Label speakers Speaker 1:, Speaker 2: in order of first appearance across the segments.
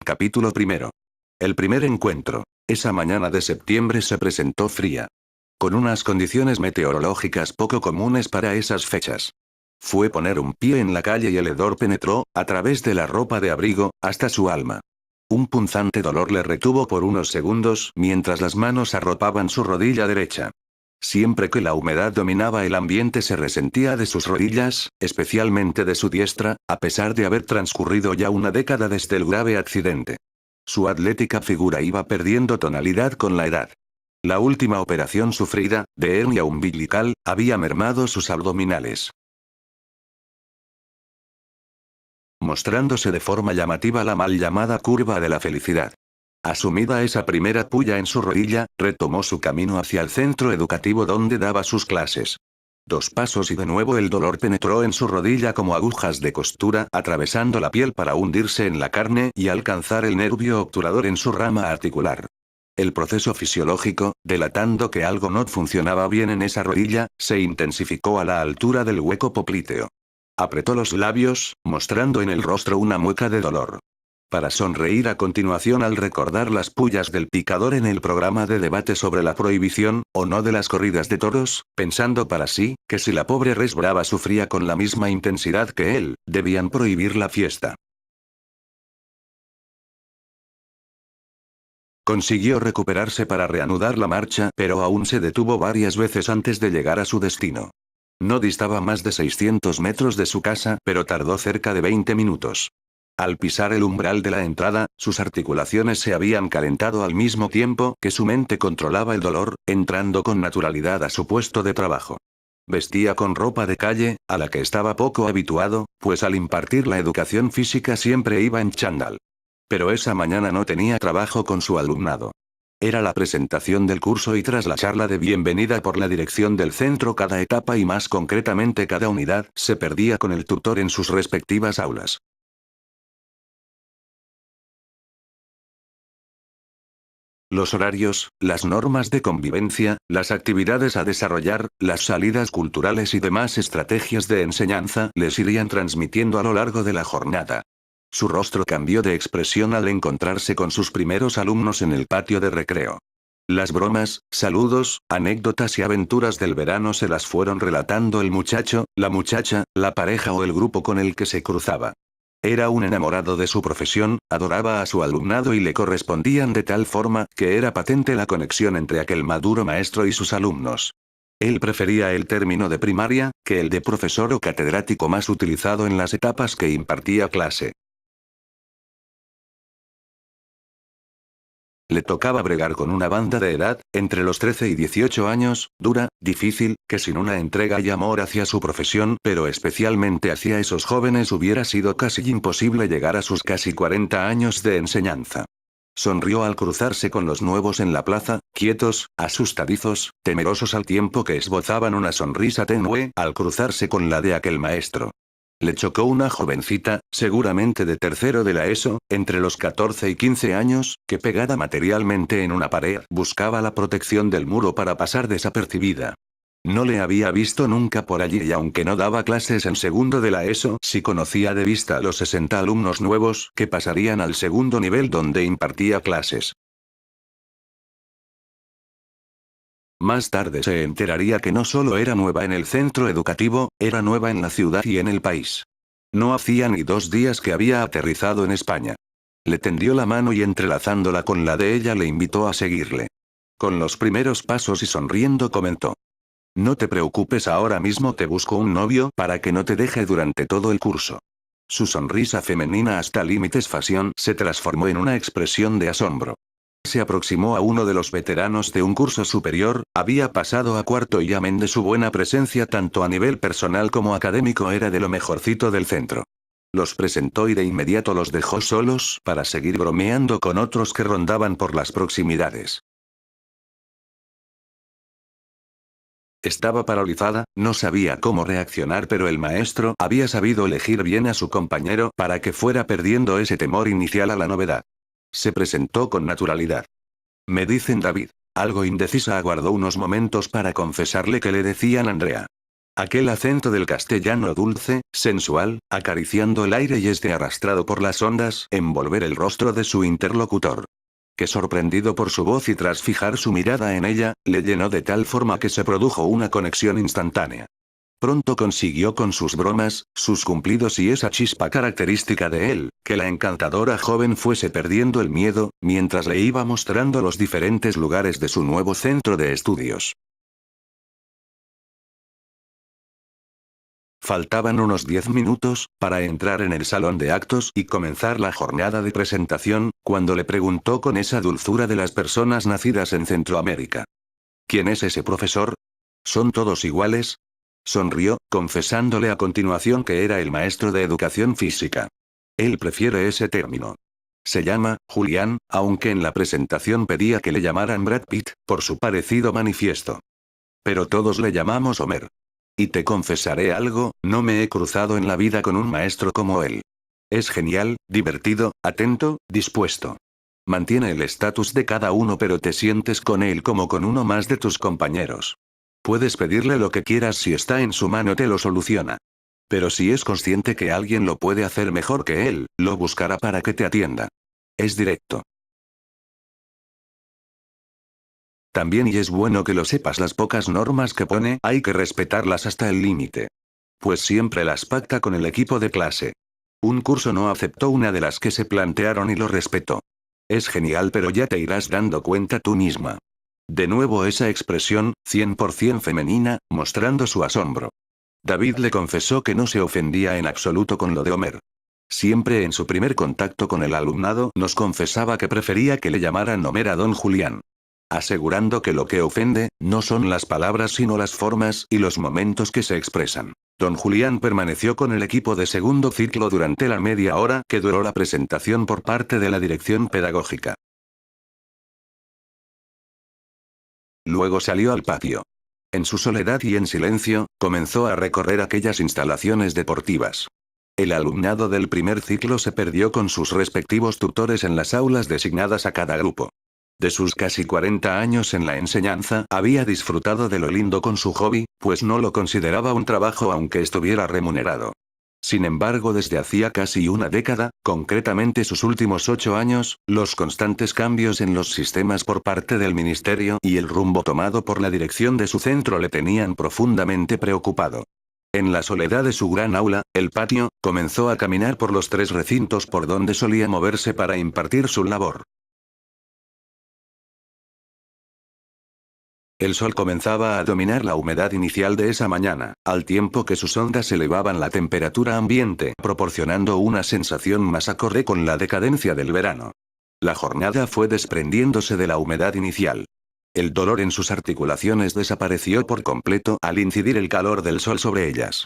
Speaker 1: Capítulo primero. El primer encuentro. Esa mañana de septiembre se presentó fría. Con unas condiciones meteorológicas poco comunes para esas fechas. Fue poner un pie en la calle y el hedor penetró, a través de la ropa de abrigo, hasta su alma. Un punzante dolor le retuvo por unos segundos mientras las manos arropaban su rodilla derecha. Siempre que la humedad dominaba el ambiente se resentía de sus rodillas, especialmente de su diestra, a pesar de haber transcurrido ya una década desde el grave accidente. Su atlética figura iba perdiendo tonalidad con la edad. La última operación sufrida, de hernia umbilical, había mermado sus abdominales. Mostrándose de forma llamativa la mal llamada curva de la felicidad. Asumida esa primera pulla en su rodilla, retomó su camino hacia el centro educativo donde daba sus clases. 2 pasos y de nuevo el dolor penetró en su rodilla como agujas de costura, atravesando la piel para hundirse en la carne y alcanzar el nervio obturador en su rama articular. El proceso fisiológico, delatando que algo no funcionaba bien en esa rodilla, se intensificó a la altura del hueco popliteo. Apretó los labios, mostrando en el rostro una mueca de dolor. Para sonreír a continuación al recordar las pullas del picador en el programa de debate sobre la prohibición, o no de las corridas de toros, pensando para sí, que si la pobre res brava sufría con la misma intensidad que él, debían prohibir la fiesta. Consiguió recuperarse para reanudar la marcha, pero aún se detuvo varias veces antes de llegar a su destino. No distaba más de 600 metros de su casa, pero tardó cerca de 20 minutos. Al pisar el umbral de la entrada, sus articulaciones se habían calentado al mismo tiempo que su mente controlaba el dolor, entrando con naturalidad a su puesto de trabajo. Vestía con ropa de calle, a la que estaba poco habituado, pues al impartir la educación física siempre iba en chándal. Pero esa mañana no tenía trabajo con su alumnado. Era la presentación del curso y tras la charla de bienvenida por la dirección del centro cada etapa y más concretamente cada unidad se perdía con el tutor en sus respectivas aulas. Los horarios, las normas de convivencia, las actividades a desarrollar, las salidas culturales y demás estrategias de enseñanza les irían transmitiendo a lo largo de la jornada. Su rostro cambió de expresión al encontrarse con sus primeros alumnos en el patio de recreo. Las bromas, saludos, anécdotas y aventuras del verano se las fueron relatando el muchacho, la muchacha, la pareja o el grupo con el que se cruzaba. Era un enamorado de su profesión, adoraba a su alumnado y le correspondían de tal forma que era patente la conexión entre aquel maduro maestro y sus alumnos. Él prefería el término de primaria, que el de profesor o catedrático más utilizado en las etapas que impartía clase. Le tocaba bregar con una banda de edad, entre los 13 y 18 años, dura, difícil, que sin una entrega y amor hacia su profesión, pero especialmente hacia esos jóvenes hubiera sido casi imposible llegar a sus casi 40 años de enseñanza. Sonrió al cruzarse con los nuevos en la plaza, quietos, asustadizos, temerosos al tiempo que esbozaban una sonrisa tenue al cruzarse con la de aquel maestro. Le chocó una jovencita, seguramente de tercero de la ESO, entre los 14 y 15 años, que pegada materialmente en una pared buscaba la protección del muro para pasar desapercibida. No le había visto nunca por allí y aunque no daba clases en segundo de la ESO, sí conocía de vista a los 60 alumnos nuevos que pasarían al segundo nivel donde impartía clases. Más tarde se enteraría que no solo era nueva en el centro educativo, era nueva en la ciudad y en el país. No hacía ni 2 días que había aterrizado en España. Le tendió la mano y entrelazándola con la de ella le invitó a seguirle. Con los primeros pasos y sonriendo comentó: «No te preocupes, ahora mismo te busco un novio para que no te deje durante todo el curso». Su sonrisa femenina hasta límites fashion se transformó en una expresión de asombro. Se aproximó a uno de los veteranos de un curso superior, había pasado a cuarto y amén de su buena presencia tanto a nivel personal como académico era de lo mejorcito del centro. Los presentó y de inmediato los dejó solos para seguir bromeando con otros que rondaban por las proximidades. Estaba paralizada, no sabía cómo reaccionar, pero el maestro había sabido elegir bien a su compañero para que fuera perdiendo ese temor inicial a la novedad. Se presentó con naturalidad. «Me dicen David». Algo indecisa aguardó unos momentos para confesarle que le decían Andrea. Aquel acento del castellano dulce, sensual, acariciando el aire y arrastrado por las ondas, envolver el rostro de su interlocutor. Que sorprendido por su voz y tras fijar su mirada en ella, le llenó de tal forma que se produjo una conexión instantánea. Pronto consiguió con sus bromas, sus cumplidos y esa chispa característica de él, que la encantadora joven fuese perdiendo el miedo, mientras le iba mostrando los diferentes lugares de su nuevo centro de estudios. Faltaban unos 10 minutos, para entrar en el salón de actos y comenzar la jornada de presentación, cuando le preguntó con esa dulzura de las personas nacidas en Centroamérica. ¿Quién es ese profesor? ¿Son todos iguales? Sonrió, confesándole a continuación que era el maestro de educación física. Él prefiere ese término. Se llama Julián, aunque en la presentación pedía que le llamaran Brad Pitt, por su parecido manifiesto. Pero todos le llamamos Homer. Y te confesaré algo, no me he cruzado en la vida con un maestro como él. Es genial, divertido, atento, dispuesto. Mantiene el estatus de cada uno pero te sientes con él como con uno más de tus compañeros. Puedes pedirle lo que quieras si está en su mano te lo soluciona. Pero si es consciente que alguien lo puede hacer mejor que él, lo buscará para que te atienda. Es directo. También y es bueno que lo sepas, las pocas normas que pone hay que respetarlas hasta el límite. Pues siempre las pacta con el equipo de clase. Un curso no aceptó una de las que se plantearon y lo respetó. Es genial pero ya te irás dando cuenta tú misma. De nuevo esa expresión, 100% femenina, mostrando su asombro. David le confesó que no se ofendía en absoluto con lo de Homer. Siempre en su primer contacto con el alumnado nos confesaba que prefería que le llamaran Homer a don Julián. Asegurando que lo que ofende, no son las palabras sino las formas y los momentos que se expresan. Don Julián permaneció con el equipo de segundo ciclo durante la media hora que duró la presentación por parte de la dirección pedagógica. Luego salió al patio. En su soledad y en silencio, comenzó a recorrer aquellas instalaciones deportivas. El alumnado del primer ciclo se perdió con sus respectivos tutores en las aulas designadas a cada grupo. De sus casi 40 años en la enseñanza, había disfrutado de lo lindo con su hobby, pues no lo consideraba un trabajo aunque estuviera remunerado. Sin embargo, desde hacía casi una década, concretamente sus últimos 8 años, los constantes cambios en los sistemas por parte del ministerio y el rumbo tomado por la dirección de su centro le tenían profundamente preocupado. En la soledad de su gran aula, el patio, comenzó a caminar por los 3 recintos por donde solía moverse para impartir su labor. El sol comenzaba a dominar la humedad inicial de esa mañana, al tiempo que sus ondas elevaban la temperatura ambiente, proporcionando una sensación más acorde con la decadencia del verano. La jornada fue desprendiéndose de la humedad inicial. El dolor en sus articulaciones desapareció por completo al incidir el calor del sol sobre ellas.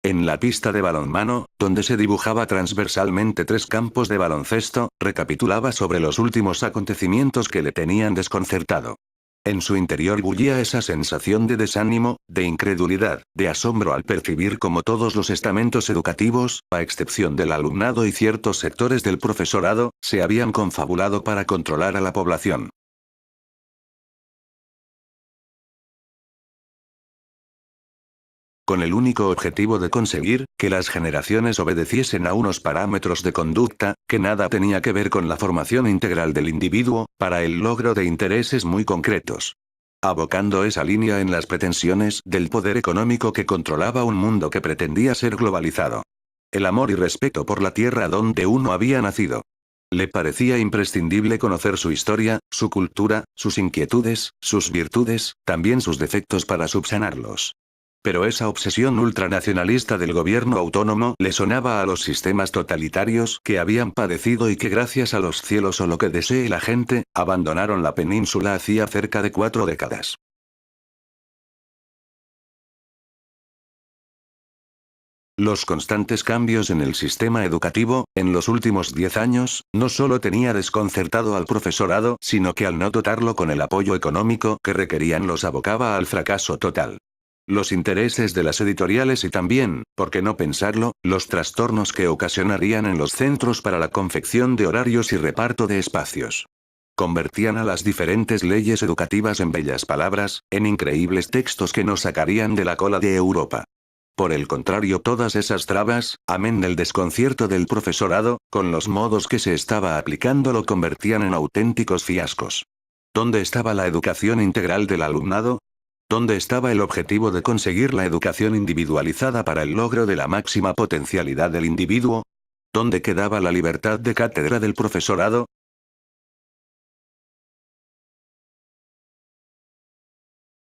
Speaker 1: En la pista de balonmano, donde se dibujaba transversalmente 3 campos de baloncesto, recapitulaba sobre los últimos acontecimientos que le tenían desconcertado. En su interior bullía esa sensación de desánimo, de incredulidad, de asombro al percibir cómo todos los estamentos educativos, a excepción del alumnado y ciertos sectores del profesorado, se habían confabulado para controlar a la población. Con el único objetivo de conseguir que las generaciones obedeciesen a unos parámetros de conducta, que nada tenía que ver con la formación integral del individuo, para el logro de intereses muy concretos. Abocando esa línea en las pretensiones del poder económico que controlaba un mundo que pretendía ser globalizado. El amor y respeto por la tierra donde uno había nacido. Le parecía imprescindible conocer su historia, su cultura, sus inquietudes, sus virtudes, también sus defectos para subsanarlos. Pero esa obsesión ultranacionalista del gobierno autónomo le sonaba a los sistemas totalitarios que habían padecido y que gracias a los cielos o lo que desee la gente, abandonaron la península hacía cerca de 4 décadas. Los constantes cambios en el sistema educativo, en los últimos 10 años, no solo tenía desconcertado al profesorado, sino que al no dotarlo con el apoyo económico que requerían los abocaba al fracaso total. Los intereses de las editoriales y también, por qué no pensarlo, los trastornos que ocasionarían en los centros para la confección de horarios y reparto de espacios. Convertían a las diferentes leyes educativas en bellas palabras, en increíbles textos que nos sacarían de la cola de Europa. Por el contrario, todas esas trabas, amén del desconcierto del profesorado, con los modos que se estaba aplicando lo convertían en auténticos fiascos. ¿Dónde estaba la educación integral del alumnado? ¿Dónde estaba el objetivo de conseguir la educación individualizada para el logro de la máxima potencialidad del individuo? ¿Dónde quedaba la libertad de cátedra del profesorado?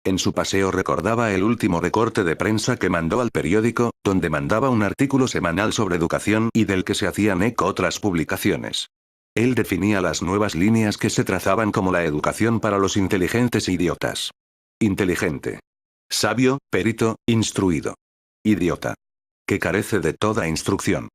Speaker 1: En su paseo recordaba el último recorte de prensa que mandó al periódico, donde mandaba un artículo semanal sobre educación y del que se hacían eco otras publicaciones. Él definía las nuevas líneas que se trazaban como la educación para los inteligentes e idiotas. Inteligente. Sabio, perito, instruido. Idiota. Que carece de toda instrucción.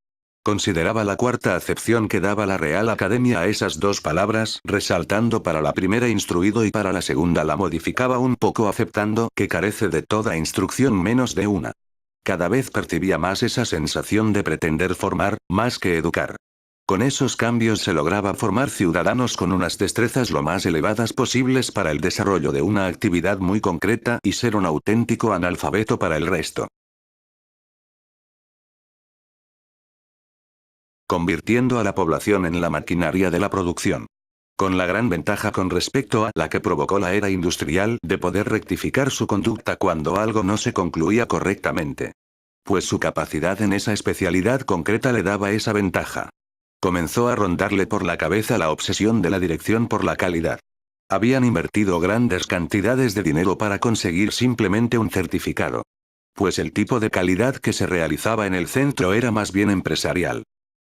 Speaker 1: Consideraba la cuarta acepción que daba la Real Academia a esas dos palabras, resaltando para la primera instruido y para la segunda la modificaba un poco aceptando que carece de toda instrucción menos de una. Cada vez percibía más esa sensación de pretender formar, más que educar. Con esos cambios se lograba formar ciudadanos con unas destrezas lo más elevadas posibles para el desarrollo de una actividad muy concreta y ser un auténtico analfabeto para el resto. Convirtiendo a la población en la maquinaria de la producción. Con la gran ventaja con respecto a la que provocó la era industrial de poder rectificar su conducta cuando algo no se concluía correctamente. Pues su capacidad en esa especialidad concreta le daba esa ventaja. Comenzó a rondarle por la cabeza la obsesión de la dirección por la calidad. Habían invertido grandes cantidades de dinero para conseguir simplemente un certificado. Pues el tipo de calidad que se realizaba en el centro era más bien empresarial.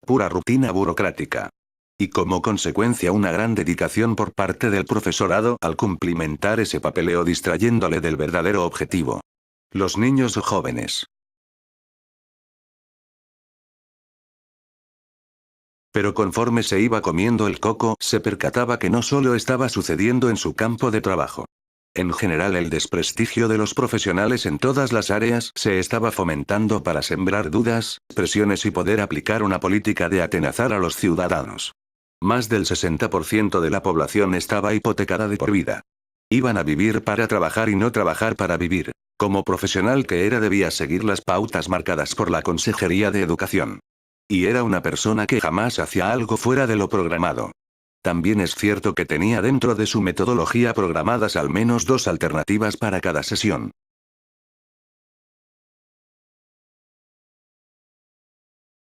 Speaker 1: Pura rutina burocrática. Y como consecuencia una gran dedicación por parte del profesorado al cumplimentar ese papeleo distrayéndole del verdadero objetivo. Los niños o jóvenes. Pero conforme se iba comiendo el coco, se percataba que no solo estaba sucediendo en su campo de trabajo. En general el desprestigio de los profesionales en todas las áreas se estaba fomentando para sembrar dudas, presiones y poder aplicar una política de atenazar a los ciudadanos. Más del 60% de la población estaba hipotecada de por vida. Iban a vivir para trabajar y no trabajar para vivir. Como profesional que era debía seguir las pautas marcadas por la Consejería de Educación. Y era una persona que jamás hacía algo fuera de lo programado. También es cierto que tenía dentro de su metodología programadas al menos 2 alternativas para cada sesión.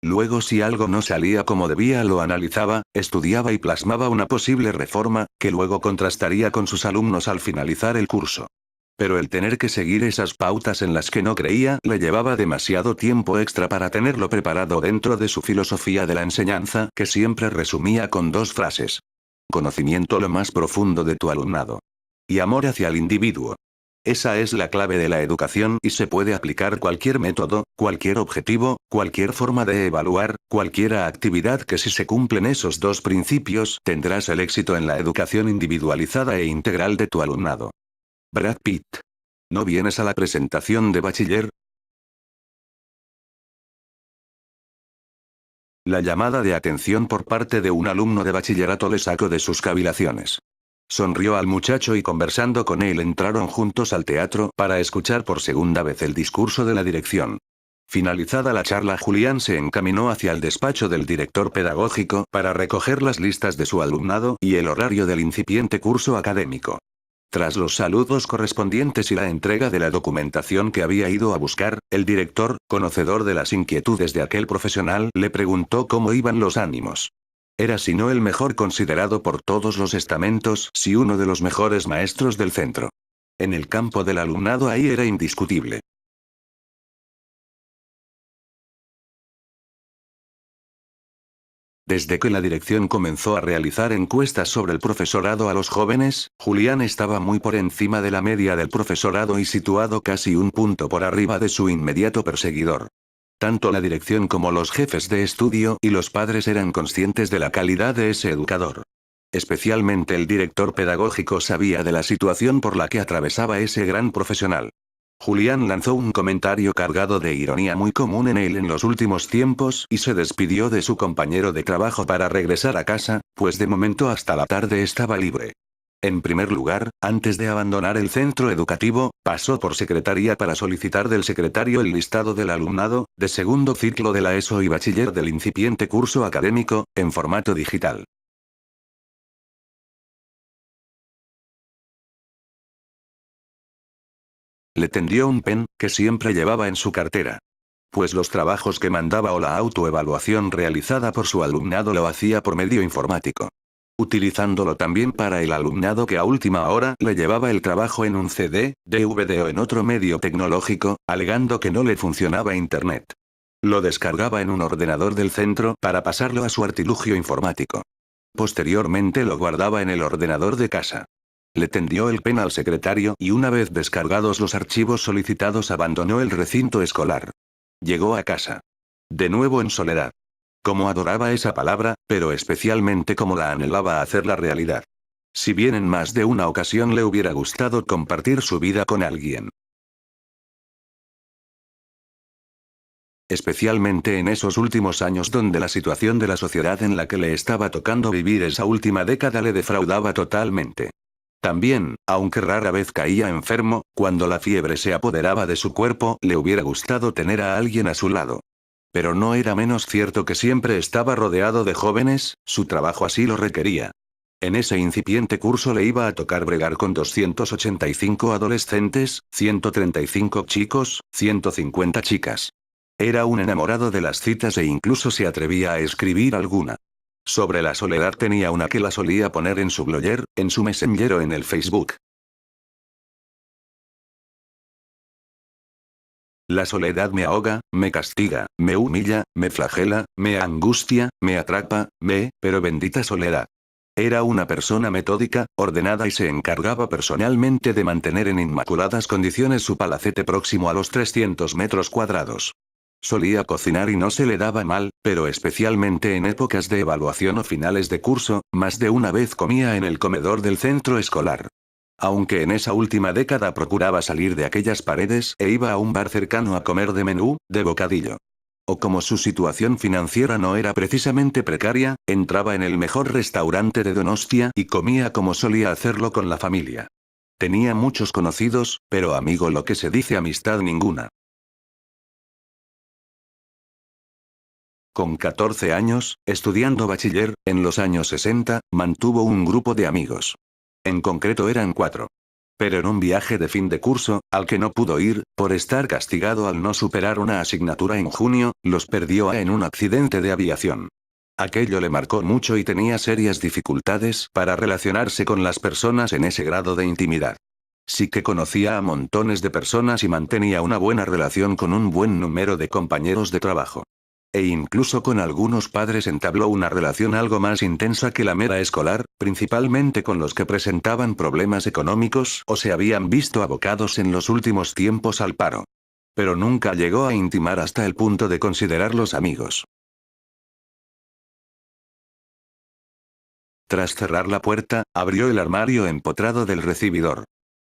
Speaker 1: Luego si algo no salía como debía lo analizaba, estudiaba y plasmaba una posible reforma, que luego contrastaría con sus alumnos al finalizar el curso. Pero el tener que seguir esas pautas en las que no creía le llevaba demasiado tiempo extra para tenerlo preparado dentro de su filosofía de la enseñanza, que siempre resumía con 2 frases. Conocimiento lo más profundo de tu alumnado. Y amor hacia el individuo. Esa es la clave de la educación y se puede aplicar cualquier método, cualquier objetivo, cualquier forma de evaluar, cualquier actividad que si se cumplen esos 2 principios tendrás el éxito en la educación individualizada e integral de tu alumnado. Brad Pitt. ¿No vienes a la presentación de bachiller? La llamada de atención por parte de un alumno de bachillerato le sacó de sus cavilaciones. Sonrió al muchacho y conversando con él entraron juntos al teatro para escuchar por segunda vez el discurso de la dirección. Finalizada la charla, Julián se encaminó hacia el despacho del director pedagógico para recoger las listas de su alumnado y el horario del incipiente curso académico. Tras los saludos correspondientes y la entrega de la documentación que había ido a buscar, el director, conocedor de las inquietudes de aquel profesional, le preguntó cómo iban los ánimos. Era si no el mejor considerado por todos los estamentos, si uno de los mejores maestros del centro. En el campo del alumnado ahí era indiscutible. Desde que la dirección comenzó a realizar encuestas sobre el profesorado a los jóvenes, Julián estaba muy por encima de la media del profesorado y situado casi un punto por arriba de su inmediato perseguidor. Tanto la dirección como los jefes de estudio y los padres eran conscientes de la calidad de ese educador. Especialmente el director pedagógico sabía de la situación por la que atravesaba ese gran profesional. Julián lanzó un comentario cargado de ironía muy común en él en los últimos tiempos y se despidió de su compañero de trabajo para regresar a casa, pues de momento hasta la tarde estaba libre. En primer lugar, antes de abandonar el centro educativo, pasó por secretaría para solicitar del secretario el listado del alumnado, de segundo ciclo de la ESO y bachiller del incipiente curso académico, en formato digital. Le tendió un pen, que siempre llevaba en su cartera. Pues los trabajos que mandaba o la autoevaluación realizada por su alumnado lo hacía por medio informático. Utilizándolo también para el alumnado que a última hora le llevaba el trabajo en un CD, DVD o en otro medio tecnológico, alegando que no le funcionaba Internet. Lo descargaba en un ordenador del centro para pasarlo a su artilugio informático. Posteriormente lo guardaba en el ordenador de casa. Le tendió el pen al secretario y una vez descargados los archivos solicitados abandonó el recinto escolar. Llegó a casa. De nuevo en soledad. Como adoraba esa palabra, pero especialmente como la anhelaba hacerla realidad. Si bien en más de una ocasión le hubiera gustado compartir su vida con alguien. Especialmente en esos últimos años donde la situación de la sociedad en la que le estaba tocando vivir esa última década le defraudaba totalmente. También, aunque rara vez caía enfermo, cuando la fiebre se apoderaba de su cuerpo, le hubiera gustado tener a alguien a su lado. Pero no era menos cierto que siempre estaba rodeado de jóvenes, su trabajo así lo requería. En ese incipiente curso le iba a tocar bregar con 285 adolescentes, 135 chicos, 150 chicas. Era un enamorado de las citas e incluso se atrevía a escribir alguna. Sobre la soledad tenía una que la solía poner en su blogger, en su Messenger o en el Facebook. La soledad me ahoga, me castiga, me humilla, me flagela, me angustia, me atrapa, pero bendita soledad. Era una persona metódica, ordenada y se encargaba personalmente de mantener en inmaculadas condiciones su palacete próximo a los 300 metros cuadrados. Solía cocinar y no se le daba mal, pero especialmente en épocas de evaluación o finales de curso, más de una vez comía en el comedor del centro escolar. Aunque en esa última década procuraba salir de aquellas paredes e iba a un bar cercano a comer de menú, de bocadillo. O como su situación financiera no era precisamente precaria, entraba en el mejor restaurante de Donostia y comía como solía hacerlo con la familia. Tenía muchos conocidos, pero amigo lo que se dice amistad ninguna. Con 14 años, estudiando bachiller, en los años 60, mantuvo un grupo de amigos. En concreto eran 4. Pero en un viaje de fin de curso, al que no pudo ir, por estar castigado al no superar una asignatura en junio, los perdió en un accidente de aviación. Aquello le marcó mucho y tenía serias dificultades para relacionarse con las personas en ese grado de intimidad. Sí que conocía a montones de personas y mantenía una buena relación con un buen número de compañeros de trabajo. E incluso con algunos padres entabló una relación algo más intensa que la mera escolar, principalmente con los que presentaban problemas económicos o se habían visto abocados en los últimos tiempos al paro. Pero nunca llegó a intimar hasta el punto de considerarlos amigos. Tras cerrar la puerta, abrió el armario empotrado del recibidor.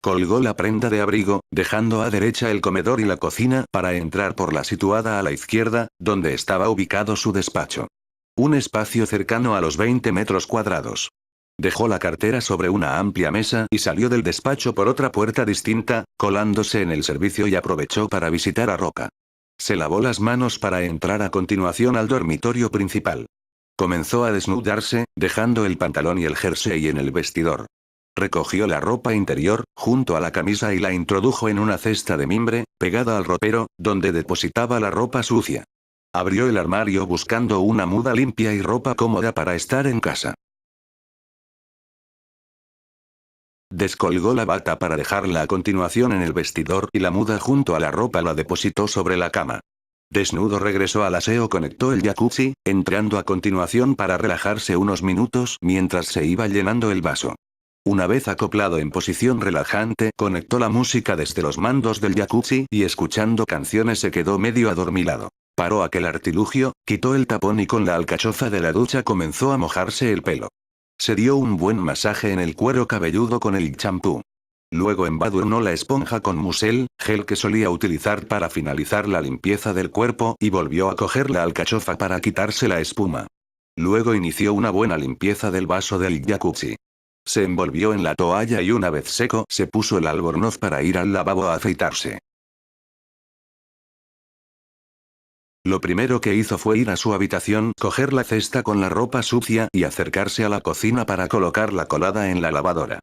Speaker 1: Colgó la prenda de abrigo, dejando a derecha el comedor y la cocina para entrar por la situada a la izquierda, donde estaba ubicado su despacho. Un espacio cercano a los 20 metros cuadrados. Dejó la cartera sobre una amplia mesa y salió del despacho por otra puerta distinta, colándose en el servicio y aprovechó para visitar a Roca. Se lavó las manos para entrar a continuación al dormitorio principal. Comenzó a desnudarse, dejando el pantalón y el jersey en el vestidor. Recogió la ropa interior, junto a la camisa y la introdujo en una cesta de mimbre, pegada al ropero, donde depositaba la ropa sucia. Abrió el armario buscando una muda limpia y ropa cómoda para estar en casa. Descolgó la bata para dejarla a continuación en el vestidor y la muda junto a la ropa la depositó sobre la cama. Desnudo regresó al aseo, conectó el jacuzzi, entrando a continuación para relajarse unos minutos mientras se iba llenando el vaso. Una vez acoplado en posición relajante, conectó la música desde los mandos del jacuzzi y escuchando canciones se quedó medio adormilado. Paró aquel artilugio, quitó el tapón y con la alcachofa de la ducha comenzó a mojarse el pelo. Se dio un buen masaje en el cuero cabelludo con el champú. Luego embadurnó la esponja con musel, gel que solía utilizar para finalizar la limpieza del cuerpo y volvió a coger la alcachofa para quitarse la espuma. Luego inició una buena limpieza del vaso del jacuzzi. Se envolvió en la toalla y una vez seco se puso el albornoz para ir al lavabo a afeitarse. Lo primero que hizo fue ir a su habitación, coger la cesta con la ropa sucia y acercarse a la cocina para colocar la colada en la lavadora.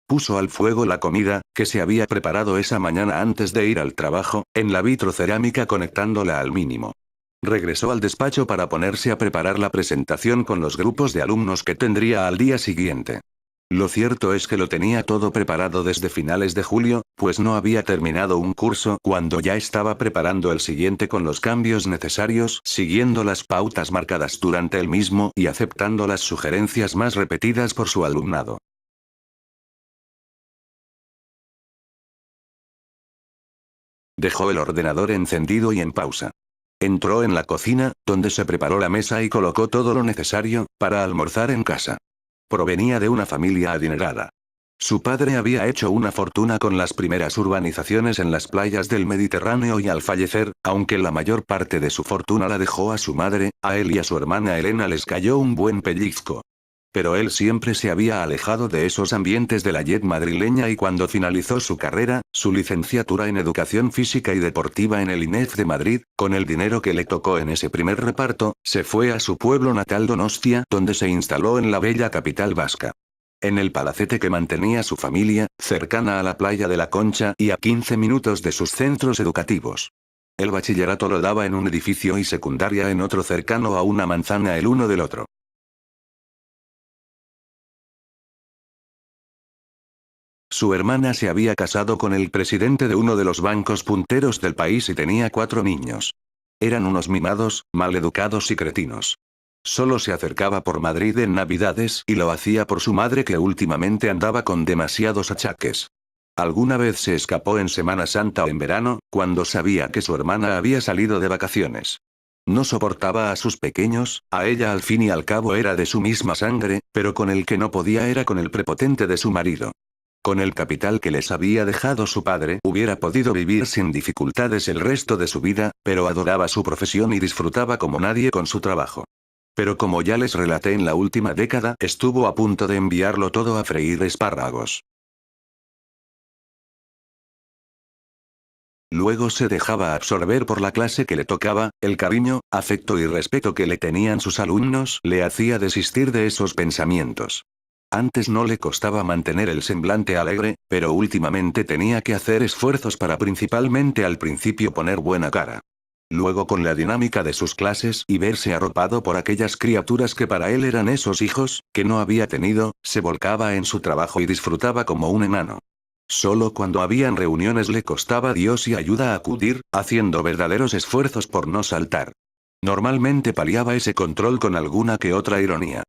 Speaker 1: Puso al fuego la comida, que se había preparado esa mañana antes de ir al trabajo, en la vitrocerámica conectándola al mínimo. Regresó al despacho para ponerse a preparar la presentación con los grupos de alumnos que tendría al día siguiente. Lo cierto es que lo tenía todo preparado desde finales de julio, pues no había terminado un curso cuando ya estaba preparando el siguiente con los cambios necesarios, siguiendo las pautas marcadas durante el mismo y aceptando las sugerencias más repetidas por su alumnado. Dejó el ordenador encendido y en pausa. Entró en la cocina, donde se preparó la mesa y colocó todo lo necesario para almorzar en casa. Provenía de una familia adinerada. Su padre había hecho una fortuna con las primeras urbanizaciones en las playas del Mediterráneo y al fallecer, aunque la mayor parte de su fortuna la dejó a su madre, a él y a su hermana Elena les cayó un buen pellizco. Pero él siempre se había alejado de esos ambientes de la jet madrileña y cuando finalizó su carrera, su licenciatura en Educación Física y Deportiva en el INEF de Madrid, con el dinero que le tocó en ese primer reparto, se fue a su pueblo natal Donostia, donde se instaló en la bella capital vasca. En el palacete que mantenía su familia, cercana a la playa de la Concha y a 15 minutos de sus centros educativos. El bachillerato lo daba en un edificio y secundaria en otro cercano a una manzana el uno del otro. Su hermana se había casado con el presidente de uno de los bancos punteros del país y tenía 4 niños. Eran unos mimados, maleducados y cretinos. Solo se acercaba por Madrid en Navidades y lo hacía por su madre que últimamente andaba con demasiados achaques. Alguna vez se escapó en Semana Santa o en verano, cuando sabía que su hermana había salido de vacaciones. No soportaba a sus pequeños, a ella al fin y al cabo era de su misma sangre, pero con el que no podía era con el prepotente de su marido. Con el capital que les había dejado su padre hubiera podido vivir sin dificultades el resto de su vida, pero adoraba su profesión y disfrutaba como nadie con su trabajo. Pero como ya les relaté en la última década, estuvo a punto de enviarlo todo a freír espárragos. Luego se dejaba absorber por la clase que le tocaba, el cariño, afecto y respeto que le tenían sus alumnos le hacía desistir de esos pensamientos. Antes no le costaba mantener el semblante alegre, pero últimamente tenía que hacer esfuerzos para principalmente al principio poner buena cara. Luego con la dinámica de sus clases y verse arropado por aquellas criaturas que para él eran esos hijos, que no había tenido, se volcaba en su trabajo y disfrutaba como un enano. Solo cuando habían reuniones le costaba Dios y ayuda a acudir, haciendo verdaderos esfuerzos por no saltar. Normalmente paliaba ese control con alguna que otra ironía.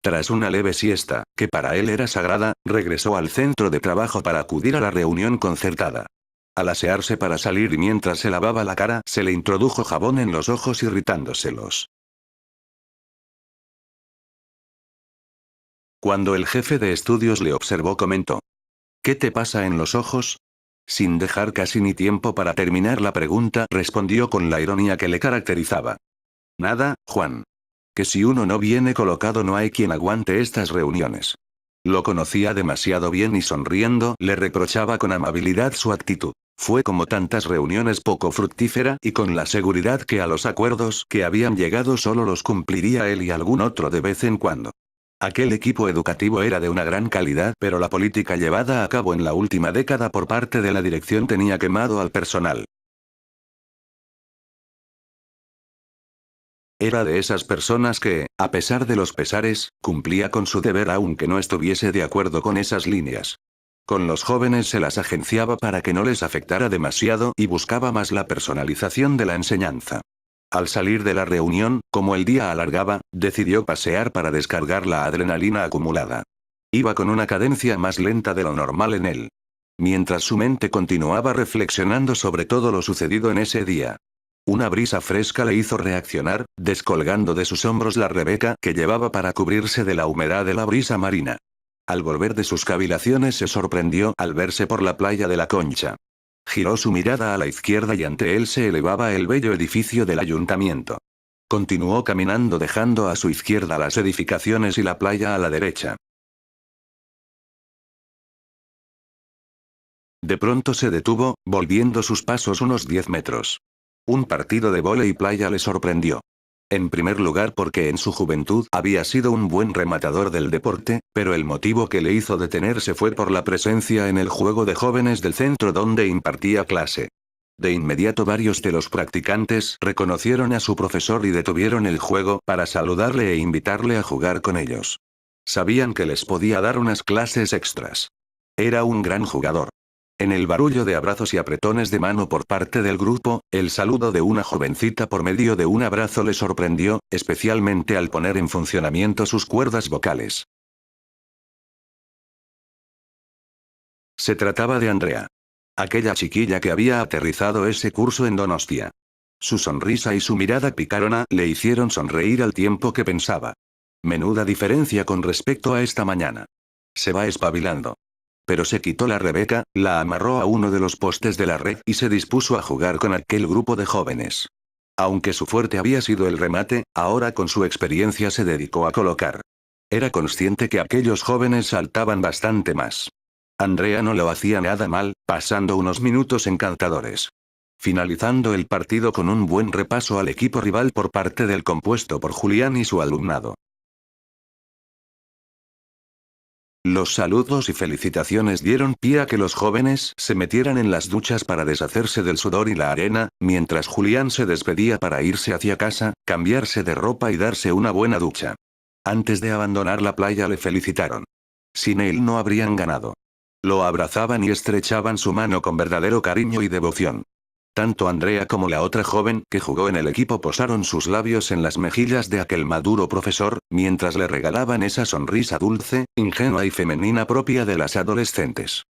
Speaker 1: Tras una leve siesta, que para él era sagrada, regresó al centro de trabajo para acudir a la reunión concertada. Al asearse para salir y mientras se lavaba la cara, se le introdujo jabón en los ojos irritándoselos. Cuando el jefe de estudios le observó comentó: ¿Qué te pasa en los ojos? Sin dejar casi ni tiempo para terminar la pregunta, respondió con la ironía que le caracterizaba. Nada, Juan. Que si uno no viene colocado no hay quien aguante estas reuniones. Lo conocía demasiado bien y sonriendo le reprochaba con amabilidad su actitud. Fue como tantas reuniones poco fructífera y con la seguridad que a los acuerdos que habían llegado solo los cumpliría él y algún otro de vez en cuando. Aquel equipo educativo era de una gran calidad, pero la política llevada a cabo en la última década por parte de la dirección tenía quemado al personal. Era de esas personas que, a pesar de los pesares, cumplía con su deber aunque no estuviese de acuerdo con esas líneas. Con los jóvenes se las agenciaba para que no les afectara demasiado y buscaba más la personalización de la enseñanza. Al salir de la reunión, como el día alargaba, decidió pasear para descargar la adrenalina acumulada. Iba con una cadencia más lenta de lo normal en él. Mientras su mente continuaba reflexionando sobre todo lo sucedido en ese día. Una brisa fresca le hizo reaccionar, descolgando de sus hombros la rebeca que llevaba para cubrirse de la humedad de la brisa marina. Al volver de sus cavilaciones se sorprendió al verse por la playa de la Concha. Giró su mirada a la izquierda y ante él se elevaba el bello edificio del ayuntamiento. Continuó caminando dejando a su izquierda las edificaciones y la playa a la derecha. De pronto se detuvo, volviendo sus pasos unos 10 metros. Un partido de vóley playa le sorprendió. En primer lugar porque en su juventud había sido un buen rematador del deporte, pero el motivo que le hizo detenerse fue por la presencia en el juego de jóvenes del centro donde impartía clase. De inmediato varios de los practicantes reconocieron a su profesor y detuvieron el juego para saludarle e invitarle a jugar con ellos. Sabían que les podía dar unas clases extras. Era un gran jugador. En el barullo de abrazos y apretones de mano por parte del grupo, el saludo de una jovencita por medio de un abrazo le sorprendió, especialmente al poner en funcionamiento sus cuerdas vocales. Se trataba de Andrea. Aquella chiquilla que había aterrizado ese curso en Donostia. Su sonrisa y su mirada picarona le hicieron sonreír al tiempo que pensaba. Menuda diferencia con respecto a esta mañana. Se va espabilando. Pero se quitó la Rebeca, la amarró a uno de los postes de la red y se dispuso a jugar con aquel grupo de jóvenes. Aunque su fuerte había sido el remate, ahora con su experiencia se dedicó a colocar. Era consciente que aquellos jóvenes saltaban bastante más. Andrea no lo hacía nada mal, pasando unos minutos encantadores. Finalizando el partido con un buen repaso al equipo rival por parte del compuesto por Julián y su alumnado. Los saludos y felicitaciones dieron pie a que los jóvenes se metieran en las duchas para deshacerse del sudor y la arena, mientras Julián se despedía para irse hacia casa, cambiarse de ropa y darse una buena ducha. Antes de abandonar la playa le felicitaron. Sin él no habrían ganado. Lo abrazaban y estrechaban su mano con verdadero cariño y devoción. Tanto Andrea como la otra joven que jugó en el equipo posaron sus labios en las mejillas de aquel maduro profesor, mientras le regalaban esa sonrisa dulce, ingenua y femenina propia de las adolescentes.